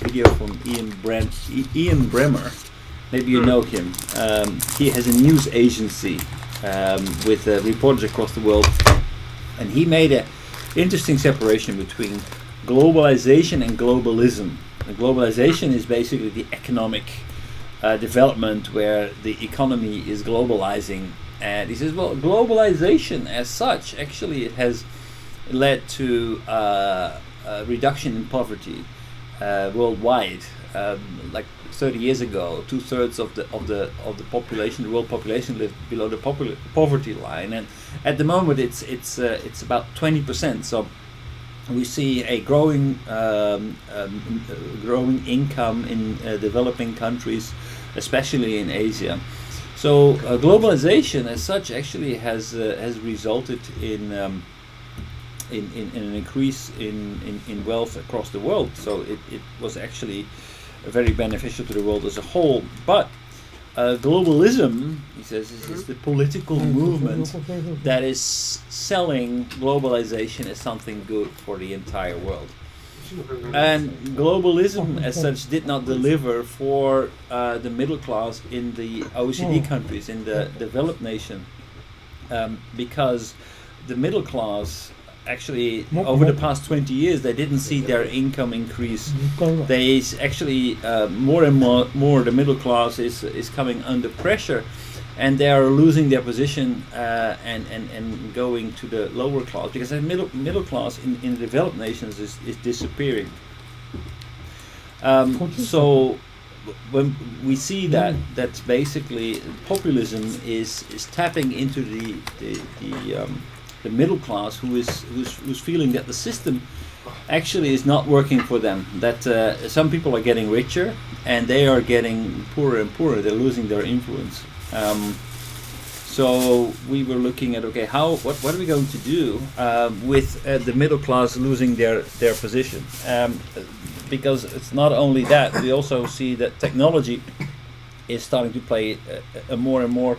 video from Ian Bremmer. Maybe you know him. He has a news agency with reporters across the world, and he made an interesting separation between globalization and globalism. And globalization is basically the economic development where the economy is globalizing. And he says, well, globalization as such, actually it has led to a reduction in poverty worldwide. Like 30 years ago, 2/3 of the population, the world population, lived below the poverty line, and at the moment it's about 20%. So we see a growing income in developing countries, especially in Asia. So globalization as such actually has resulted in an increase in wealth across the world. So it was actually very beneficial to the world as a whole. But globalism, he says, is the political movement that is selling globalization as something good for the entire world. And globalism as such did not deliver for the middle class in the OECD countries, in the developed nation, because the middle class actually over the past 20 years they didn't see their income increase. They actually more and more the middle class is coming under pressure, and they are losing their position and going to the lower class, because the middle class in developed nations is disappearing. So when we see that basically populism is tapping into the middle class, who's feeling that the system actually is not working for them, that some people are getting richer and they are getting poorer and poorer, they're losing their influence. So we were looking at, okay, what are we going to do with the middle class losing their position? Because it's not only that, we also see that technology is starting to play a more and more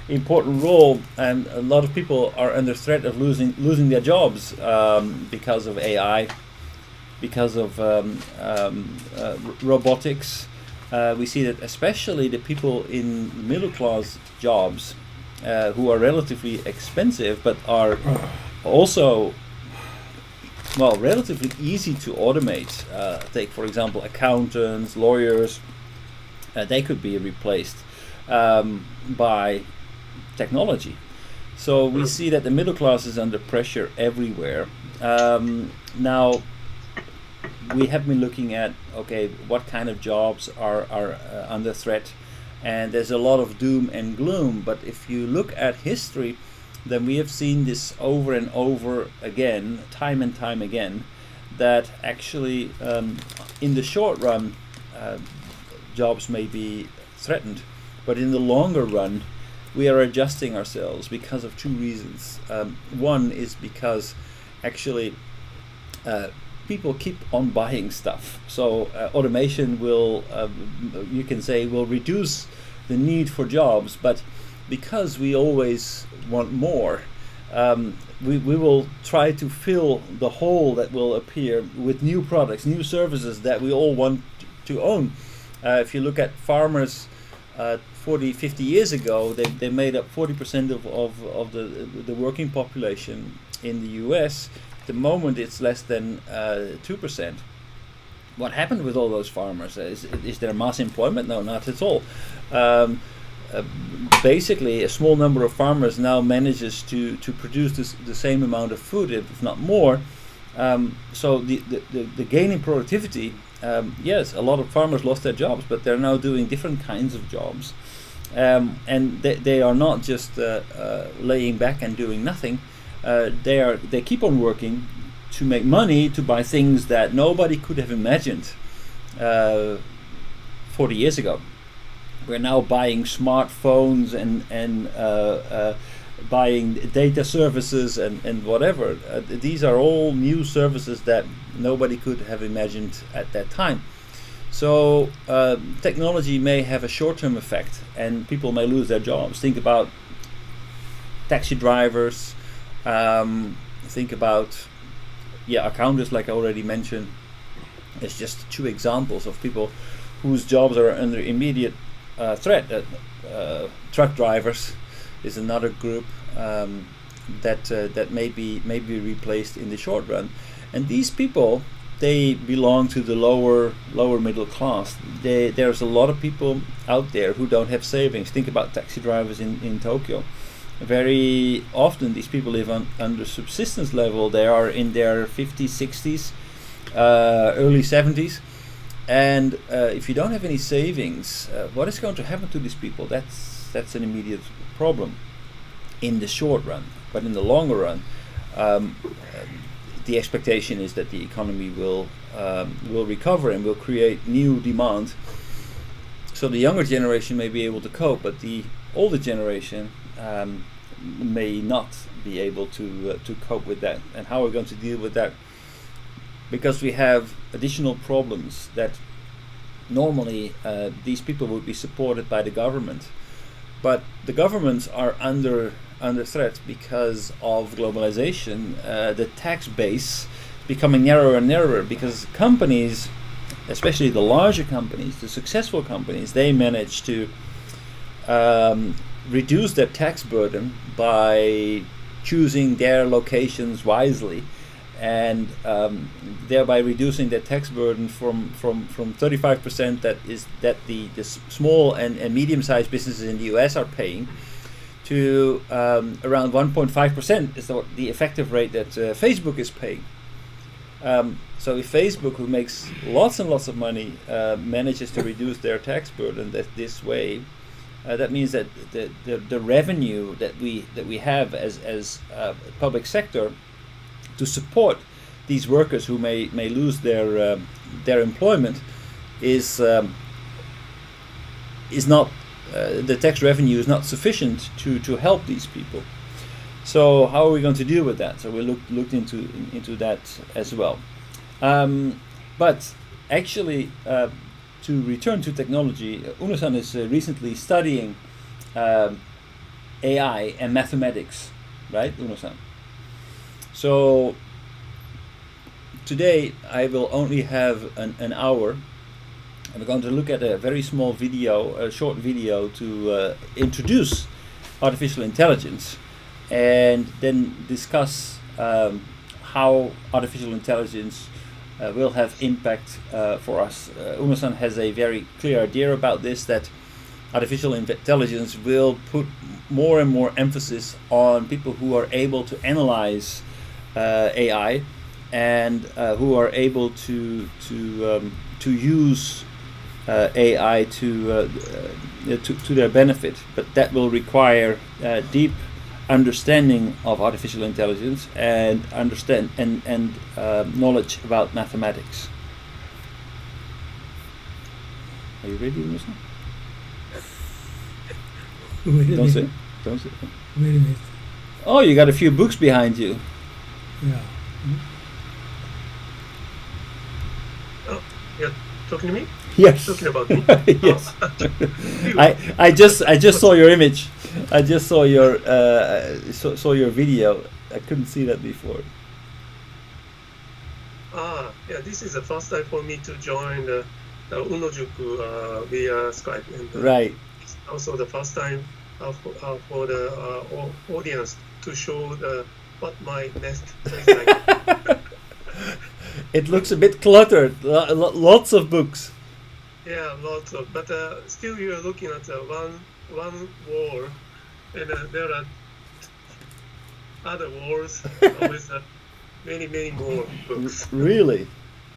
important role, and a lot of people are under threat of losing their jobs because of AI, because of robotics. We see that especially the people in middle class jobs who are relatively expensive but are also relatively easy to automate. Take for example accountants, lawyers. They could be replaced by technology. So we see that the middle class is under pressure everywhere. Now we have been looking at, okay, what kind of jobs are under threat, and there's a lot of doom and gloom. But if you look at history, then we have seen this over and over again, time and time again, that actually in the short run jobs may be threatened, but in the longer run we are adjusting ourselves because of two reasons. One is because actually people keep on buying stuff. So automation will, you can say, will reduce the need for jobs, but because we always want more, we will try to fill the hole that will appear with new products, new services that we all want to own. If you look at farmers 40, 50 years ago, they made up 40% of the working population in the US. At the moment it's less than 2%. What happened with all those farmers? Is there mass employment? No, not at all. Basically a small number of farmers now manages to produce the same amount of food, if not more. So the gain in productivity, yes, a lot of farmers lost their jobs, but they're now doing different kinds of jobs, and they are not just laying back and doing nothing. They keep on working to make money, to buy things that nobody could have imagined 40 years ago. We're now buying smartphones and buying data services and whatever. These are all new services that nobody could have imagined at that time. So technology may have a short-term effect and people may lose their jobs. Think about taxi drivers, think about accountants, like I already mentioned. It's just two examples of people whose jobs are under immediate threat. Truck drivers is another group that may be replaced in the short run, and these people, they belong to the lower middle class. There's a lot of people out there who don't have savings. Think about taxi drivers in Tokyo. Very often these people live under subsistence level. They are in their 50s, 60s, early 70s, and if you don't have any savings, what is going to happen to these people? That's an immediate problem in the short run. But in the longer run, the expectation is that the economy will recover and will create new demand. So the younger generation may be able to cope, but the older generation may not be able to cope with that. And how are we going to deal with that? Because we have additional problems that normally these people would be supported by the government, but the governments are under threat because of globalization. The tax base becoming narrower and narrower because companies, especially the larger companies, the successful companies, they manage to reduce their tax burden by choosing their locations wisely, and thereby reducing their tax burden from 35% that the small and medium-sized businesses in the US are paying to around 1.5% is the effective rate that Facebook is paying. So if Facebook, who makes lots and lots of money, manages to reduce their tax burden this way, that means that the revenue that we have as public sector to support these workers who may lose their employment is not the tax revenue is not sufficient to help these people. So how are we going to deal with that? So we looked into that as well. But actually, to return to technology, Uno-san is recently studying AI and mathematics, right, Uno-san? So today I will only have an hour. I'm going to look at a very small video, a short video, to introduce artificial intelligence, and then discuss how artificial intelligence will have impact for us. Uno-san has a very clear idea about this, that artificial intelligence will put more and more emphasis on people who are able to analyze AI and who are able to use AI to their benefit, but that will require deep understanding of artificial intelligence and knowledge about mathematics. Are you ready, Musa? Don't say. Wait a minute. Oh, you got a few books behind you. Yeah. Oh, you're talking to me? Yes. Talking about me? Yes. I just saw your image. I just saw your saw your video. I couldn't see that before. Yeah. This is the first time for me to join the Unojuku via Skype, and Right. it's also the first time for the audience to show what my nest is like. It looks a bit cluttered. Lots of books. Yeah, lots of. But still, you are looking at one wall, and there are other walls with many more books. Really?